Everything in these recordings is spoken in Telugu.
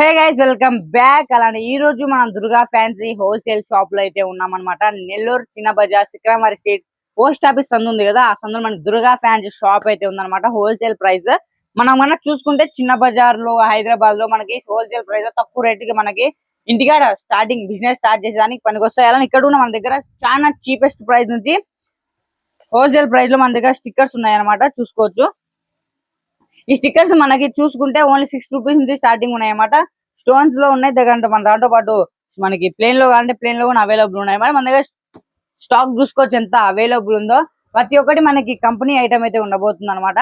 Hey guys welcome back. అలానే ఈ రోజు మనం దుర్గా ఫ్యాన్సీ హోల్సేల్ షాప్ లో అయితే ఉన్నాం అనమాట. నెల్లూరు చిన్న బజార్ సిక్రామరి స్ట్రీట్ పోస్ట్ ఆఫీస్ సందు ఉంది కదా, ఆ సందులో మనకి దుర్గా ఫ్యాన్సీ షాప్ అయితే ఉందన్నమాట. హోల్సేల్ ప్రైస్ మనం చూసుకుంటే చిన్న బజార్ లో హైదరాబాద్ లో మనకి హోల్సేల్ ప్రైస్ తక్కువ రేట్ కి మనకి ఇంటికాడ స్టార్టింగ్ బిజినెస్ స్టార్ట్ చేసేదానికి పనికొస్తాయి. అలానే ఇక్కడ ఉన్న మన దగ్గర చాలా చీపెస్ట్ ప్రైస్ నుంచి హోల్సేల్ ప్రైస్ లో మన దగ్గర స్టిక్కర్స్ ఉన్నాయన్నమాట, చూసుకోవచ్చు. ఈ స్టిక్కర్స్ మనకి చూసుకుంటే ఓన్లీ 6 రూపీస్ నుంచి స్టార్టింగ్ ఉన్నాయి అన్నమాట. స్టోన్స్ లో ఉన్నాయి దగ్గర, మన దాంతో పాటు మనకి ప్లేన్ లో కావాలంటే ప్లేన్ లో కూడా అవైలబుల్ ఉన్నాయి. మరి మన దగ్గర స్టాక్ చూసుకోవచ్చు ఎంత అవైలబుల్ ఉందో. ప్రతి ఒక్కటి మనకి కంపెనీ ఐటమ్ అయితే ఉండబోతుంది అనమాట.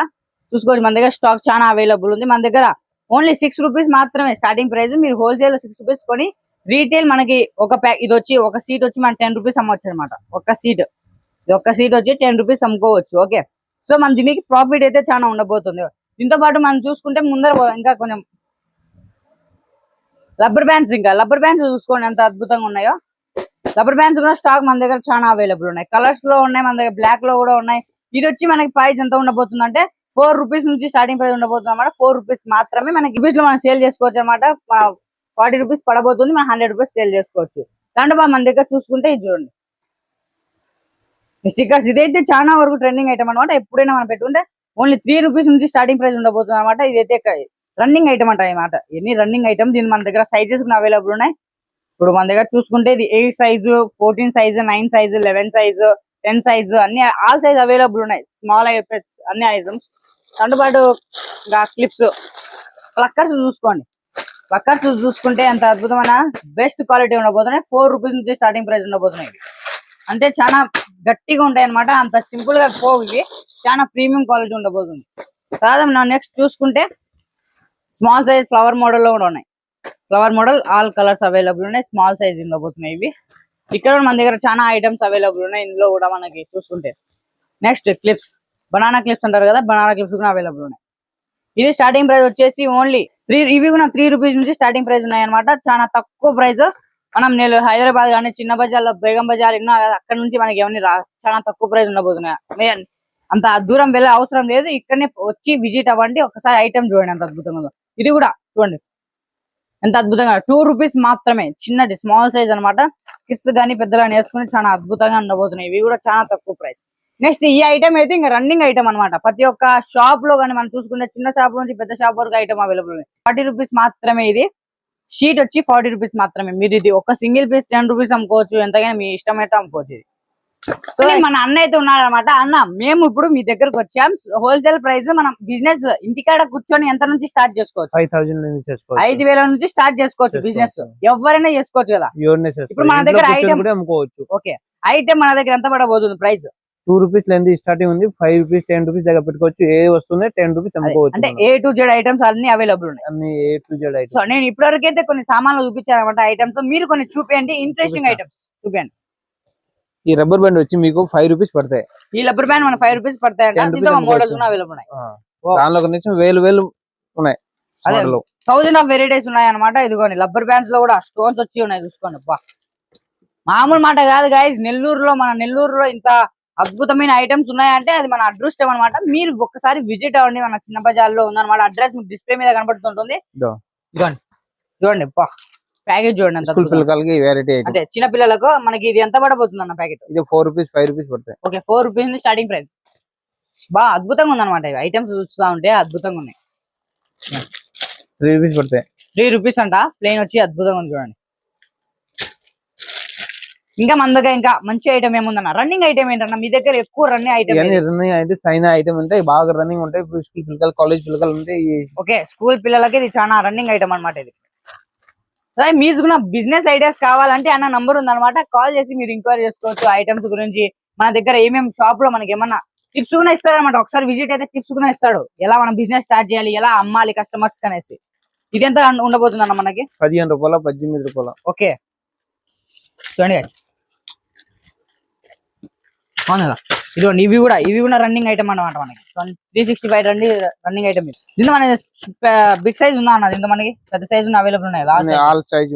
చూసుకోవచ్చు మన దగ్గర స్టాక్ చాలా అవైలబుల్ ఉంది. మన దగ్గర ఓన్లీ 6 రూపీస్ మాత్రమే స్టార్టింగ్ ప్రైస్. మీరు హోల్సేల్ 6 రూపీస్ కొని రీటైల్ మనకి ఒక ప్యాక్ ఇది వచ్చి ఒక సీట్ వచ్చి మన 10 రూపీస్ అమ్మవచ్చు అనమాట. ఒక సీట్ వచ్చి 10 రూపీస్ అమ్ముకోవచ్చు. ఓకే, సో మన దీనికి ప్రాఫిట్ అయితే చాలా ఉండబోతుంది. దీంతో పాటు మనం చూసుకుంటే ముందర ఇంకా కొంచెం రబ్బర్ బ్యాండ్స్ చూసుకోండి ఎంత అద్భుతంగా ఉన్నాయో. రబ్బర్ బ్యాండ్స్ కూడా స్టాక్ మన దగ్గర చాలా అవైలబుల్ ఉన్నాయి. కలర్స్ లో ఉన్నాయి, మన దగ్గర బ్లాక్ లో కూడా ఉన్నాయి. ఇది వచ్చి మనకి ప్రైస్ ఎంత ఉండబోతుంది అంటే 4 రూపీస్ నుంచి స్టార్టింగ్ ప్రైస్ ఉండబోతుంది అనమాట. 4 రూపీస్ మాత్రమే మనకి రూపీస్ లో మనం సేల్ చేసుకోవచ్చు అనమాట. 40 రూపీస్ పడబోతుంది, మనం 100 రూపీస్ సేల్ చేసుకోవచ్చు. దాంట్లో మన దగ్గర చూసుకుంటే ఇది చూడండి స్టిక్కర్స్. ఇదైతే చాలా వరకు ట్రెండింగ్ ఐటమ్ అనమాట. ఎప్పుడైనా మనం పెట్టుకుంటే ఓన్లీ 3 రూపీస్ నుంచి స్టార్టింగ్ ప్రైస్ ఉండబోతుంది అనమాట. ఇదైతే రన్నింగ్ ఐటమ్ అనమాట. ఎన్ని రన్నింగ్ ఐటమ్, దీని మన దగ్గర సైజెస్ అవైలబుల్ ఉన్నాయి. ఇప్పుడు మన దగ్గర చూసుకుంటే ఇది 8 size, 14 size, 9 size, 11 size, 10 size అన్ని ఆల్ సైజ్ అవైలబుల్ ఉన్నాయి. స్మాల్ అన్ని ఐటమ్స్. దాంతో పాటు క్లిప్స్, ప్లక్కర్స్ చూసుకోండి. ప్లక్కర్స్ చూసుకుంటే ఎంత అద్భుతమైన బెస్ట్ క్వాలిటీ ఉండబోతున్నాయి. 4 రూపీస్ నుంచి స్టార్టింగ్ ప్రైస్ ఉండబోతున్నాయి. అంటే చాలా గట్టిగా ఉంటాయి అనమాట. అంత సింపుల్ గా పోవు, ఇవి చాలా ప్రీమియం క్వాలిటీ ఉండబోతుంది. తర్వాత మనం నెక్స్ట్ చూసుకుంటే స్మాల్ సైజ్ ఫ్లవర్ మోడల్ లో కూడా ఉన్నాయి. Flower model all colours available ఉన్నాయి. స్మాల్ సైజ్ ఉండబోతున్నాయి ఇవి. ఇక్కడ మన దగ్గర చాలా ఐటమ్స్ అవైలబుల్ ఉన్నాయి. ఇందులో కూడా మనకి చూసుకుంటే నెక్స్ట్ క్లిప్స్, బనానా క్లిప్స్ అంటారు కదా, బనానా క్లిప్స్ కూడా అవైలబుల్ ఉన్నాయి. ఇది స్టార్టింగ్ ప్రైస్ వచ్చేసి ఓన్లీ 3. ఇవి కూడా 3 రూపీస్ నుంచి స్టార్టింగ్ ప్రైస్ ఉన్నాయి అనమాట. చాలా తక్కువ ప్రైస్. మనం నేను హైదరాబాద్ కానీ చిన్న బజార్లో బేగం బజార్ ఉన్నా అక్కడ నుంచి మనకి ఏమని చాలా తక్కువ ప్రైస్ ఉండబోతున్నాయి. అంత దూరం వెళ్ళే అవసరం లేదు, ఇక్కడనే వచ్చి విజిట్ అవ్వండి. ఒకసారి ఐటమ్ చూడండి ఎంత అద్భుతంగా ఉందో. ఇది కూడా చూడండి ఎంత అద్భుతంగా, 2 రూపీస్ మాత్రమే. చిన్నది స్మాల్ సైజ్ అనమాట. కిడ్స్ కానీ పెద్దలు వేసుకుని చాలా అద్భుతంగా ఉండబోతున్నాయి. ఇవి కూడా చాలా తక్కువ ప్రైస్. నెక్స్ట్ ఈ ఐటమ్ అయితే ఇంకా రన్నింగ్ ఐటమ్ అనమాట. ప్రతి ఒక్క షాప్ లో కానీ మనం చూసుకుంటే చిన్న షాప్ నుంచి పెద్ద షాప్ వరకు ఐటమ్ అవైలబుల్ ఉంది. 40 రూపీస్ మాత్రమే. ఇది షీట్ వచ్చి 40 రూపీస్ మాత్రమే. మీరు ఇది ఒక సింగిల్ పీస్ 10 రూపీస్ అమ్ముకోవచ్చు, ఎంతగానో మీ ఇష్టం అయితే అమ్ముకోవచ్చు. ఇది మన అన్న అయితే ఉన్నారనమాట. అన్న, మేము ఇప్పుడు మీ దగ్గరకు వచ్చాం. హోల్సేల్ ప్రైస్ మనం బిజినెస్ ఇంటికాడ కూర్చొని ఎంత నుంచి స్టార్ట్ చేసుకోవచ్చు? 5,000 నుంచి స్టార్ట్ చేసుకోవచ్చు బిజినెస్. ఎవరైనా చేసుకోవచ్చు కదా. ఇప్పుడు మన దగ్గర ఐటమ్ ఓకే, ఐటమ్ మన దగ్గర ఎంత పడబోతుంది ప్రైస్? 2 రూపీస్ లేని స్టార్టింగ్ ఉంది. 5 రూపీస్ 10 రూపీస్ దగ్గర పెట్టుకోవచ్చు. ఏ వస్తుంది 10 రూపీస్ అమ్ముకోవచ్చు. అంటే A to Z ఐటమ్స్ అన్ని అవైలబుల్ ఉన్నాయి. అన్ని A to Z items. So నేను ఇప్పటివరకు అయితే కొన్ని సామాన్లు చూపించాను అనమాట ఐటమ్స్. మీరు కొన్ని చూపించండి, ఇంట్రెస్టింగ్ ఐటమ్స్ చూపించండి. ఈ రబ్బర్ బ్యాండ్ వచ్చి మీకు 5 రూపీస్ పడతాయి. ఈ రబ్బర్ బ్యాండ్ మన 5 రూపీస్ పడతాయి. మోడల్స్ అవైలబుల్ ఉన్నాయి. దానిలో కొంచెం వేలు ఉన్నాయి. అదే 1000 ఆఫ్ వెరైటీస్ ఉన్నాయి అనమాట. ఇదిగోండి రబ్బర్ బ్యాండ్స్ లో కూడా స్టోన్స్ వచ్చి ఉన్నాయి, చూసుకోండి. మామూలు మాట కాదు గైస్. మన నెల్లూరులో ఇంత అద్భుతమైన ఐటమ్స్ ఉన్నాయంటే అది మన అదృష్టం అనమాట. మీరు ఒక్కసారి విజిట్ అవ్వండి. మన చిన్న బజార్లో ఉందన్నమాట. అడ్రస్ మీకు డిస్ప్లే మీద కనబడుతుంటుంది. చూడండి ప్యాకేజ్ చూడండి. అంటే చిన్న పిల్లలకు మనకి ఇది ఎంత పడబోతుంది అన్న ప్యాకెట్? ఇది 4 రూపీస్ 5 రూపీస్ పడతాయి. Okay, 4 rupees starting price. బాగా అద్భుతంగా ఉందన్నమాట. ఐటమ్స్ చూస్తా ఉంటే అద్భుతంగా ఉన్నాయి. 3 రూపీస్ పడతాయి. 3 రూపీస్ అంట. ప్లేన్ వచ్చి అద్భుతంగా ఉంది చూడండి. ఇంకా మన దగ్గర ఇంకా మంచి ఐటమ్ ఏముందన్న? రన్నింగ్ ఐటమ్ ఏంటన్నా మీ దగ్గర? ఎక్కువ రన్నింగ్ ఐటమ్ రన్నింగ్ అయితే సైనా ఐటమ్ ఉంటాయి, బాగా రన్నింగ్ ఉంటాయి. స్కూల్ పిల్లలు, కాలేజ్ పిల్లలు ఉంటాయి. ఓకే, స్కూల్ పిల్లలకి ఇది చాలా రన్నింగ్ ఐటమ్ అనమాట. ఇది మీకు బిజినెస్ ఐడియాస్ కావాలంటే అన్న నంబర్ ఉందన్నమాట. కాల్ చేసి మీరు ఎంక్వైరీ చేసుకోవచ్చు ఐటమ్స్ గురించి. మన దగ్గర ఏమేమి షాప్ లో మనకి ఏమన్నా టిప్స్ కూడా ఇస్తారనమాట. ఒకసారి విజిట్ అయితే టిప్స్ కూడా ఇస్తాడు, ఎలా మనం బిజినెస్ స్టార్ట్ చేయాలి, ఎలా అమ్మాలి కస్టమర్స్ అనేసి. ఇది ఎంత ఉండబోతుంది అన్న మనకి? 15 రూపాయలు, 18 రూపాయలు. ఓకే చూడండి, ఇదిగోండి. ఇవి కూడా రన్నింగ్ ఐటమ్ అనమాట. మనకి 365 రన్నింగ్ ఐటమ్. దీంతో మన బిగ్ సైజ్ ఉందా అన్న? దీంతో మనకి పెద్ద సైజ్ అవైలబుల్ ఉన్నాయి. ఆల్ సైజ్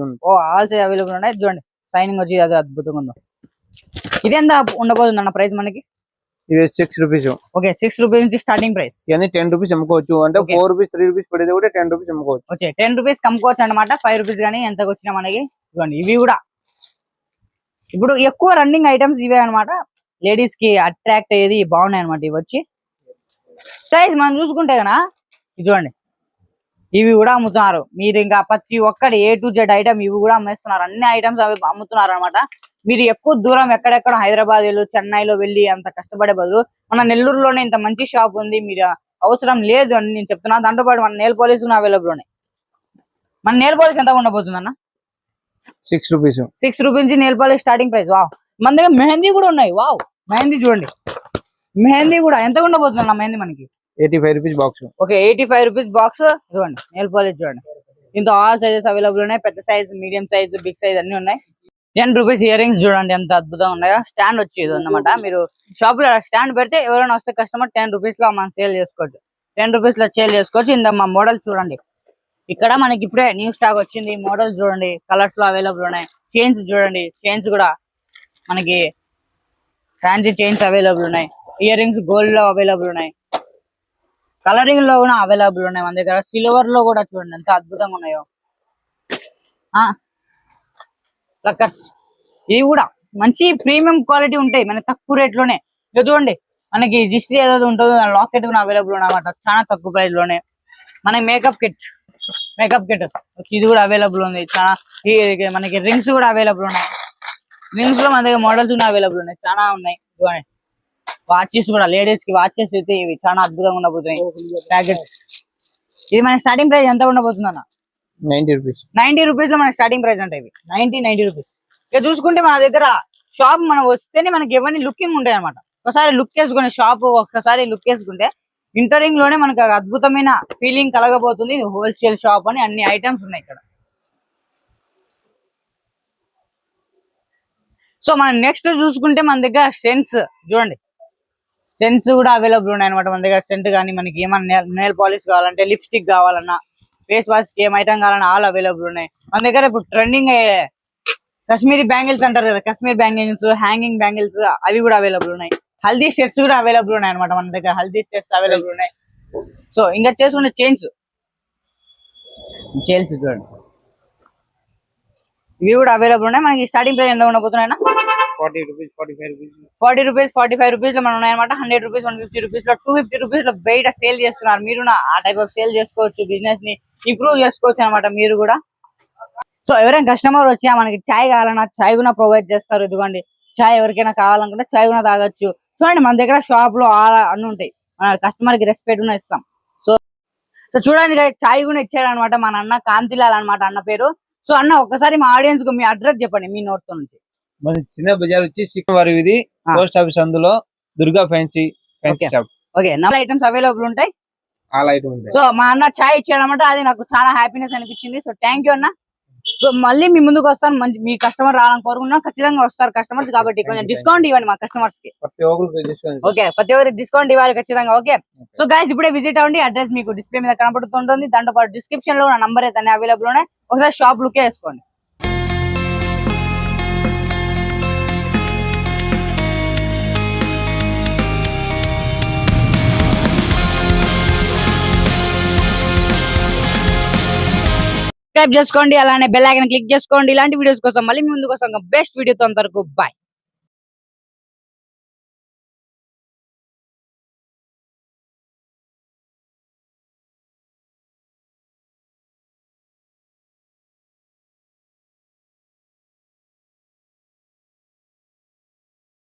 అవైలబుల్ ఉన్నాయి. చూడండి సైనింగ్ వచ్చి అది అద్భుతంగా ఉందో. ఇది ఎంత ఉండబోతుంది అన్న ప్రైస్ మనకి? ఇవి 6 రూపీస్. ఓకే 6 రూపీస్ నుంచి స్టార్టింగ్ ప్రైస్. ఇవన్నీ 10 రూపీస్ అమ్ముకోవచ్చు. అంటే Okay. 4 రూపీస్ 3 రూపీస్ పడేది కూడా 10 రూపీస్ అమ్ముకోవచ్చు. ఓకే 10 రూపీస్ కమ్ముకోవచ్చు అనమాట. 5 రూపీస్ కానీ ఎంతకు వచ్చినా మనకి ఇవ్వండి. ఇవి కూడా ఇప్పుడు ఎక్కువ రన్నింగ్ ఐటమ్స్ ఇవే అనమాట. లేడీస్ కి అట్రాక్ట్ అయ్యేది బాగున్నాయి అనమాట. ఇవి వచ్చి సైజ్ మనం చూసుకుంటే కన్నా చూడండి ఇవి కూడా అమ్ముతున్నారు. మీరు ఇంకా ప్రతి ఒక్కటి A to Z ఐటమ్ ఇవి కూడా అమ్మేస్తున్నారు. అన్ని ఐటమ్స్ అవి అమ్ముతున్నారు అనమాట. మీరు ఎక్కువ దూరం ఎక్కడెక్కడ హైదరాబాద్ చెన్నైలో వెళ్ళి అంత కష్టపడే బదులు మన నెల్లూరులోనే ఇంత మంచి షాప్ ఉంది, మీరు అవసరం లేదు అని నేను చెప్తున్నా. దాంతో పాటు మన నెయిల్ పాలిష్ కూడా అవైలబుల్ ఉన్నాయి. మన నెయిల్ పాలిష్ ఎంత ఉండబోతుంది అన్న? 6 రూపీస్. 6 రూపీస్ నుంచి nail polish starting price. Wow. మన దగ్గర మెహందీ కూడా ఉన్నాయి. వావ్ మెహందీ చూడండి. మెహందీ కూడా ఎంత ఉండబోతుంది అన్న మెహందీ మనకి? 85 rupees box. Okay 85 rupees box. ఇదిగోండి నెయిల్ పాలిష్ చూడండి. ఇంత ఆల్ సైజెస్ అవైలబుల్ ఉన్నాయి. పెద్ద size, medium size, big size అన్ని ఉన్నాయి. 10 రూపీస్ ఇయర్ రింగ్స్ చూడండి ఎంత అద్భుతంగా ఉన్నాయో. స్టాండ్ వచ్చి ఇది అన్నమాట. మీరు షాప్ లో స్టాండ్ పెడితే ఎవరైనా వస్తే కస్టమర్ 10 రూపీస్ లో మనం సేల్ చేసుకోవచ్చు. 10 రూపీస్ లో సేల్ చేసుకోవచ్చు. ఇంత మా మోడల్ చూడండి. ఇక్కడ మనకి ఇప్పుడే న్యూ స్టాక్ వచ్చింది. మోడల్స్ చూడండి, కలర్స్ లో అవైలబుల్ ఉన్నాయి. చైన్స్ చూడండి, చైన్స్ కూడా మనకి ఫ్యాన్సీ చైన్స్ అవైలబుల్ ఉన్నాయి. ఇయర్ రింగ్స్ గోల్డ్ లో అవైలబుల్ ఉన్నాయి. కలరింగ్ లో కూడా అవైలబుల్ ఉన్నాయి మన దగ్గర. సిల్వర్ లో కూడా చూడండి ఎంత అద్భుతంగా ఉన్నాయో. లక్కర్స్ ఇవి కూడా మంచి ప్రీమియం క్వాలిటీ ఉంటాయి మన తక్కువ రేట్ లోనే. చూడండి మనకి జిస్ట్రీ ఏదైతే ఉంటుందో లాకెట్ కూడా అవైలబుల్ అనమాట. చాలా తక్కువ ప్రైస్ లోనే. మన మేకప్ కిట్ ఇది కూడా అవైలబుల్ ఉంది. చాలా మనకి రింగ్స్ కూడా అవైలబుల్ ఉన్నాయి. రింగ్స్ లో మన దగ్గర మోడల్స్ కూడా అవైలబుల్ ఉన్నాయి. చాలా ఉన్నాయి. చూడండి వాచెస్ కూడా, లేడీస్ కి వాచెస్ అయితే ఇవి చాలా అద్భుతంగా ఉండబోతున్నాయి. ప్యాకెట్స్ ఇది మన స్టార్టింగ్ ప్రైస్ ఎంత ఉండబోతుంది అన్న? 90 రూపీస్. 90 రూపీస్ లో మన స్టార్టింగ్ ప్రైస్ అంటే ఇవి 90 రూపీస్. ఇక చూసుకుంటే మన దగ్గర షాప్ మనం వస్తేనే మనకి ఎవరిని లుకింగ్ ఉంటాయి అనమాట. ఒకసారి లుక్ వేసుకునే షాప్ ఒక్కసారి లుక్ వేసుకుంటే ఇంటరింగ్ లోనే మనకు అద్భుతమైన ఫీలింగ్ కలగబోతుంది. హోల్సేల్ షాప్ అని అన్ని ఐటమ్స్ ఉన్నాయి ఇక్కడ. సో మనం నెక్స్ట్ చూసుకుంటే మన దగ్గర సెన్స్ చూడండి. సెన్స్ కూడా అవైలబుల్ ఉన్నాయి అనమాట మన దగ్గర. సెంట్ కానీ మనకి ఏమన్నా నెయిల్ పాలిష్ కావాలంటే, లిప్స్టిక్ కావాలన్నా, ఫేస్ వాష్ ఏం ఐటమ్ కావాలన్నా ఆల్ అవైలబుల్ ఉన్నాయి మన దగ్గర. ఇప్పుడు ట్రెండింగ్ కాశ్మీరీ బ్యాంగిల్స్ అంటారు కదా, కాశ్మీర్ బ్యాంగిల్స్, హ్యాంగింగ్ బ్యాంగిల్స్ అవి కూడా అవైలబుల్ ఉన్నాయి. హల్దీ సెట్స్ కూడా అవైలబుల్ ఉన్నాయి అనమాట మన దగ్గర. హల్దీ సెట్స్ అవైలబుల్ ఉన్నాయి. సో ఇంకా చేసుకునే చైన్స్ చూడండి ఇవి కూడా అవైలబుల్ ఉన్నాయి. మనకి స్టార్టింగ్ ప్రైస్ ఎంత ఉండబోతున్నాయి? 40 రూపీస్, 45 రూపీస్. 40 రూపీస్, 45 రూపీస్ లో మనం ఉన్నాయన్నమాట. 100 రూపీస్, 150 రూపీస్ లో, 250 రూపీస్ లో బయట సేల్ చేస్తున్నారు. మీరు ఆ టైప్ ఆఫ్ సేల్ చేసుకోవచ్చు. బిజినెస్ ని ఇంప్రూవ్ చేసుకోవచ్చు అనమాట మీరు కూడా. సో ఎవరైనా కస్టమర్ వచ్చి మనకి చాయ్ కావాలన్నా చాయ్ కూడా ప్రొవైడ్ చేస్తారు. ఇదిగోండి చాయ్ ఎవరికైనా కావాలనుకుంటే చాయ్ కూడా తాగొచ్చు. చూడండి మన దగ్గర షాప్ లో అన్ని ఉంటాయి. మన కస్టమర్ కి రెస్పెక్ట్ కూడా ఇస్తాం. సో చూడండి చాయ్ కూడా ఇచ్చాడు అనమాట మన అన్న, కాంతిలాల్ అనమాట అన్న పేరు. సో అన్న ఒక్కసారి మా ఆడియన్స్ కు మీ అడ్రస్ చెప్పండి మీ నోట్ తో నుంచి. మన చిన్న బజార్ వచ్చి సికింద్రాబాద్ ఇది పోస్ట్ ఆఫీస్ అందులో దుర్గా ఫ్యాన్సీ షాప్. ఓకే నా ఐటమ్స్ అవైలబుల్ ఉంటాయి. ఆల్ ఐటమ్ ఉంటాయి. సో మా అన్న చాయ్ ఇచ్చాడనమాట. అది నాకు చాలా హ్యాపీనెస్ అనిపించింది. సో థ్యాంక్ యూ అన్న. సో మళ్ళీ మీ ముందుకు వస్తాను. మంచి మీ కస్టమర్ రావాలని కోరుకున్నా. ఖచ్చితంగా వస్తారు కస్టమర్స్ కాబట్టి కొంచెం డిస్కౌంట్ ఇవ్వండి మా కస్టమర్స్ కి. ఓకే ప్రతి ఒక్కరికి డిస్కౌంట్ ఇవ్వాలి ఖచ్చితంగా. ఓకే సో గైస్ ఇప్పుడే విజిట్ అవ్వండి. అడ్రస్ మీకు డిస్ప్లే మీద కనపడుతుంటుంది. దాంతో పాటు డిస్క్రిప్షన్ లో నా నంబర్ అయితే అవైలబుల్ ఉన్నాయి. ఒకసారి షాప్ లుక్ వేసుకోండి. సబ్స్క్రైబ్ చేసుకోండి, అలానే బెల్ ఐకాన్ క్లిక్ చేసుకోండి. ఇలాంటి వీడియోస్ కోసం మళ్ళీ ముందుకు వస్తాం బెస్ట్ వీడియోతో. అంతవరకు బాయ్.